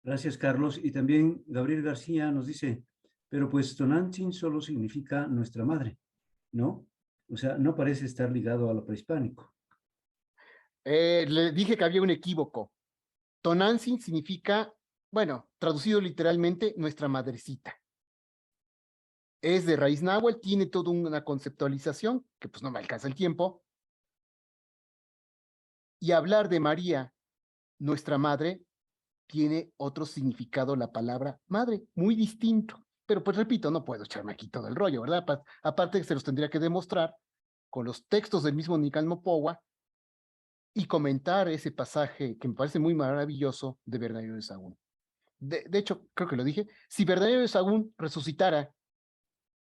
Gracias, Carlos. Y también Gabriel García nos dice, pero pues Tonantzin solo significa nuestra madre, ¿no? O sea, no parece estar ligado a lo prehispánico. Le dije que había un equívoco. Tonantzin significa, bueno, traducido literalmente, nuestra madrecita. Es de raíz náhuatl, tiene toda una conceptualización, que pues no me alcanza el tiempo. Y hablar de María, nuestra madre, tiene otro significado la palabra madre, muy distinto. Pero pues repito, no puedo echarme aquí todo el rollo, ¿verdad? Aparte que se los tendría que demostrar con los textos del mismo Nicamo Powa y comentar ese pasaje que me parece muy maravilloso de Bernardino de Sahagún. De hecho, creo que lo dije, si Bernardino de Sahagún resucitara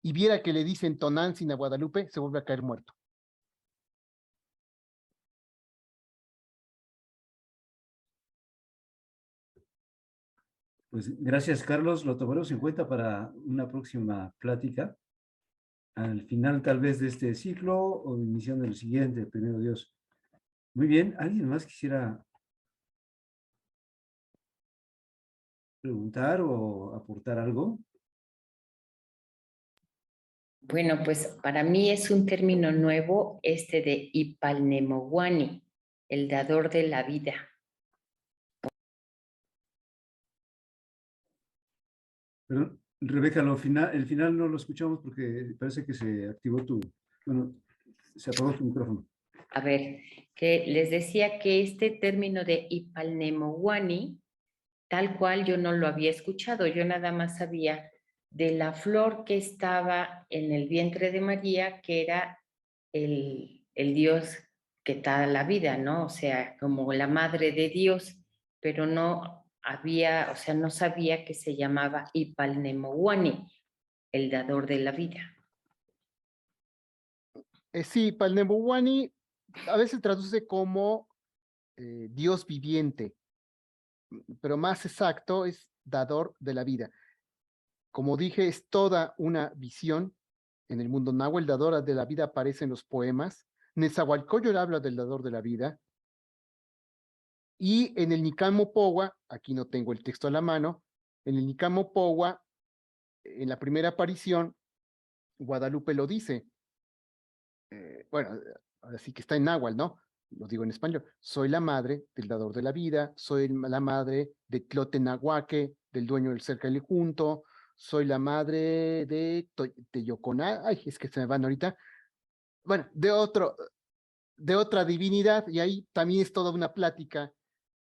y viera que le dicen Tonantzin a Guadalupe, se vuelve a caer muerto. Pues gracias, Carlos. Lo tomaremos en cuenta para una próxima plática. Al final, tal vez, de este ciclo o iniciando el siguiente, primero Dios. Muy bien. ¿Alguien más quisiera preguntar o aportar algo? Bueno, pues para mí es un término nuevo este de Ipalnemowani, el dador de la vida. Pero, Rebeca, el final no lo escuchamos porque parece que se activó se apagó tu micrófono. A ver, que les decía que este término de Ipalnemowani, tal cual yo no lo había escuchado, yo nada más sabía de la flor que estaba en el vientre de María, que era el Dios que da la vida, ¿no? O sea, como la madre de Dios, pero no había, o sea, no sabía que se llamaba Ipalnemowani, el dador de la vida. Sí, Palnemowani a veces traduce como Dios viviente, pero más exacto es dador de la vida. Como dije, es toda una visión en el mundo náhuatl. El dador de la vida aparece en los poemas. Nezahualcóyotl habla del dador de la vida. Y en el Nicamo Powa, aquí no tengo el texto a la mano, en el Nicamo Powa, en la primera aparición, Guadalupe lo dice. Bueno, ahora sí que está en náhuatl, ¿no? Lo digo en español. Soy la madre del dador de la vida, soy la madre de Tlotenahuaque, del dueño del cerca y junto, soy la madre de Teyoconá, ay, es que se me van ahorita. Bueno, de otro, de otra divinidad, y ahí también es toda una plática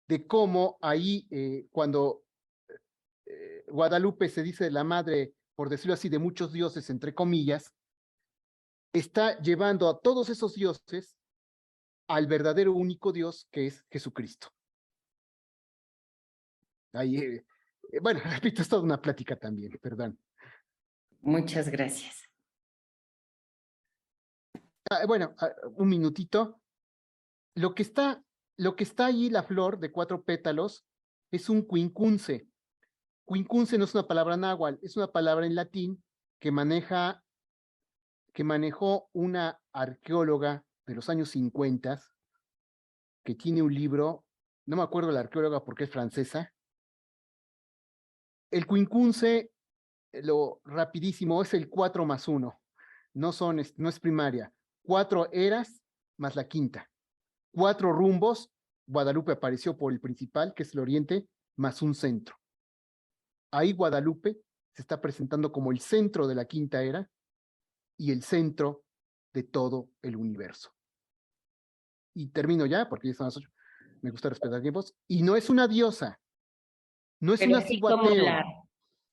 de cómo ahí, cuando Guadalupe se dice la madre, por decirlo así, de muchos dioses, entre comillas, está llevando a todos esos dioses al verdadero único Dios que es Jesucristo. Ahí, bueno, repito, es toda una plática también, perdón. Muchas gracias. Bueno, un minutito. Lo que está ahí, la flor de 4 pétalos, es un quincunce. Quincunce no es una palabra náhuatl, es una palabra en latín que manejó una arqueóloga de los años 50, que tiene un libro, no me acuerdo la arqueóloga porque es francesa. El quincunce, lo rapidísimo, es el 4 más 1. No es primaria. 4 eras más la quinta. 4 rumbos. Guadalupe apareció por el principal, que es el oriente, más un centro. Ahí Guadalupe se está presentando como el centro de la quinta era y el centro de todo el universo. Y termino ya, porque ya son las 8. Me gusta respetar tiempos. Y no es una diosa. No es una ciguateo.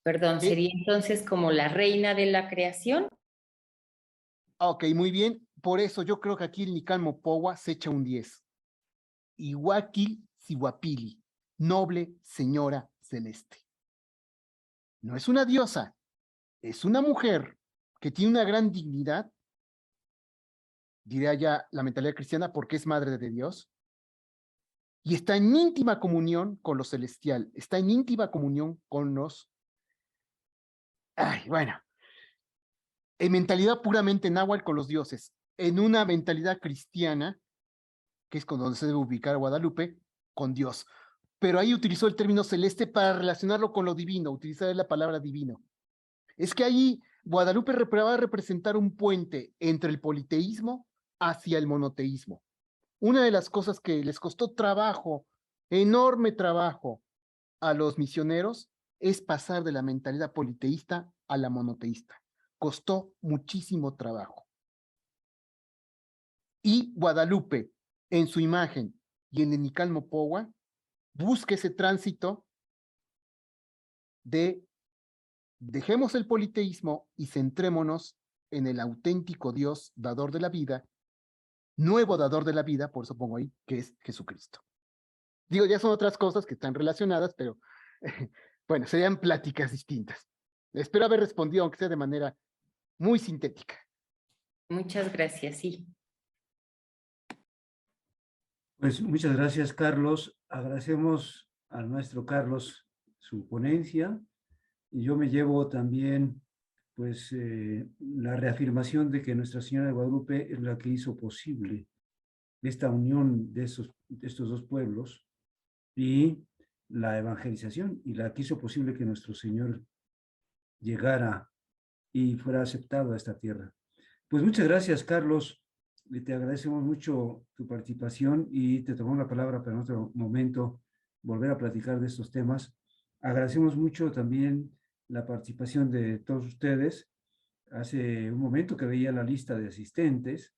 Perdón, ¿sería entonces como la reina de la creación? Ok, muy bien. Por eso yo creo que aquí el Nican Mopowa se echa un 10. Iguaquil Sihuapili, noble señora celeste. No es una diosa, es una mujer que tiene una gran dignidad, diría ya la mentalidad cristiana, porque es madre de Dios, y está en íntima comunión con lo celestial, está en íntima comunión con los... en mentalidad puramente náhuatl con los dioses, en una mentalidad cristiana, que es con donde se debe ubicar Guadalupe, con Dios. Pero ahí utilizó el término celeste para relacionarlo con lo divino, utilizar la palabra divino. Es que ahí Guadalupe va a representar un puente entre el politeísmo hacia el monoteísmo. Una de las cosas que les costó trabajo, enorme trabajo, a los misioneros es pasar de la mentalidad politeísta a la monoteísta. Costó muchísimo trabajo. Y Guadalupe, en su imagen y en el Nican Mopowa, busca ese tránsito de dejemos el politeísmo y centrémonos en el auténtico Dios dador de la vida, nuevo dador de la vida, por eso pongo ahí, que es Jesucristo. Digo, ya son otras cosas que están relacionadas, pero bueno, serían pláticas distintas. Espero haber respondido, aunque sea de manera muy sintética. Muchas gracias, sí. Pues muchas gracias, Carlos. Agradecemos al maestro Carlos su ponencia. Y yo me llevo también, pues, la reafirmación de que Nuestra Señora de Guadalupe es la que hizo posible esta unión de estos dos pueblos y la evangelización, y la que hizo posible que nuestro Señor llegara y fuera aceptado a esta tierra. Pues muchas gracias, Carlos. Te agradecemos mucho tu participación y te tomamos la palabra para en otro momento volver a platicar de estos temas. Agradecemos mucho también la participación de todos ustedes. Hace un momento que veía la lista de asistentes,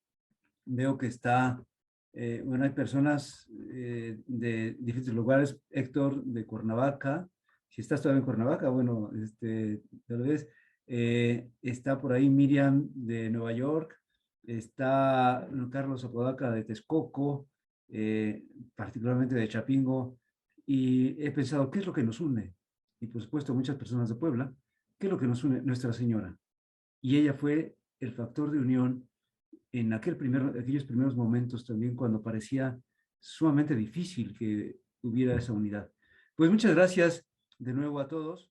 veo que está, bueno, hay personas de diferentes lugares. Héctor de Cuernavaca, si estás todavía en Cuernavaca, bueno, tal vez. Está por ahí Miriam de Nueva York, está Carlos Apodaca de Texcoco, particularmente de Chapingo, y he pensado, ¿qué es lo que nos une? Y por supuesto muchas personas de Puebla, ¿qué es lo que nos une? Nuestra Señora. Y ella fue el factor de unión en aquellos primeros momentos también, cuando parecía sumamente difícil que hubiera esa unidad. Pues muchas gracias de nuevo a todos.